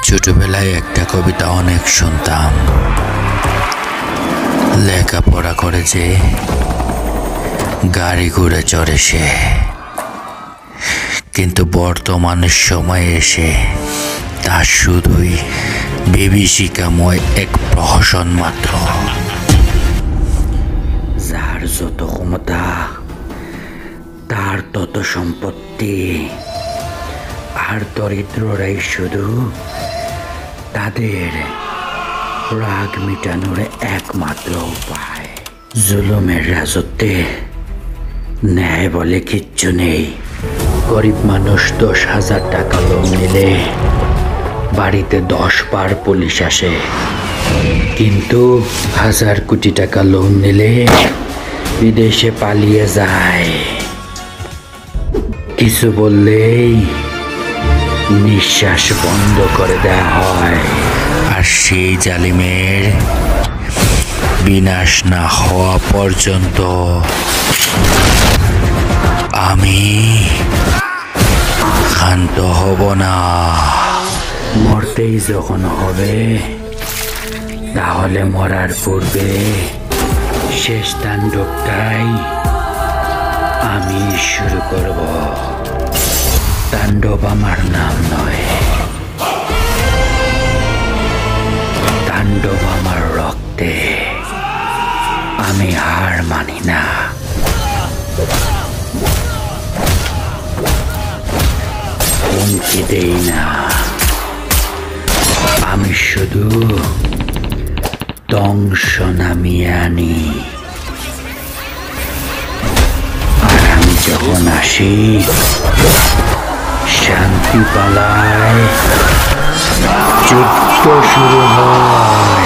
ছোটবেলায় একটা কবিতা অনেক শুনতাম। লেখাপড়া করে যে গাড়ি ঘুরে চড়ে সে, কিন্তু বর্তমানের সময়ে এসে তা শুধুই বিভীষিকাময় এক প্রহসন মাত্র। যার যত ক্ষমতা তার তত সম্পত্তি, আর দরিদ্ররাই শুধু তাদের রাগ মিটানোর একমাত্র উপায়। জুলুমের রাজত্বে ন্যায় বলে কিচ্ছু নেই। গরিব মানুষ 10,000 টাকা লোন নিলে বাড়িতে 10 বার পুলিশ আসে, কিন্তু 1,000 কোটি টাকা লোন নিলে বিদেশে পালিয়ে যায়। কিছু বললেই নিঃশ্বাস বন্ধ করে দেওয়া হয়, আর সেই জালিমের বিনাশ না হওয়া পর্যন্ত আমি ক্ষান্ত হব না। মরতেই যখন হবে, তাহলে মরার পূর্বে শেষ তাণ্ডবটাই আমি শুরু করব। তাণ্ডব আমার নাম নয়, তাণ্ডব আমার রক্তে। আমি হার মানি না। হুমকি দেই না, আমি শুধু ধ্বংস নামিয়ে আনি। আর আমি যখন আসি, শান্তি পালায়, যুদ্ধ শুরু হয়।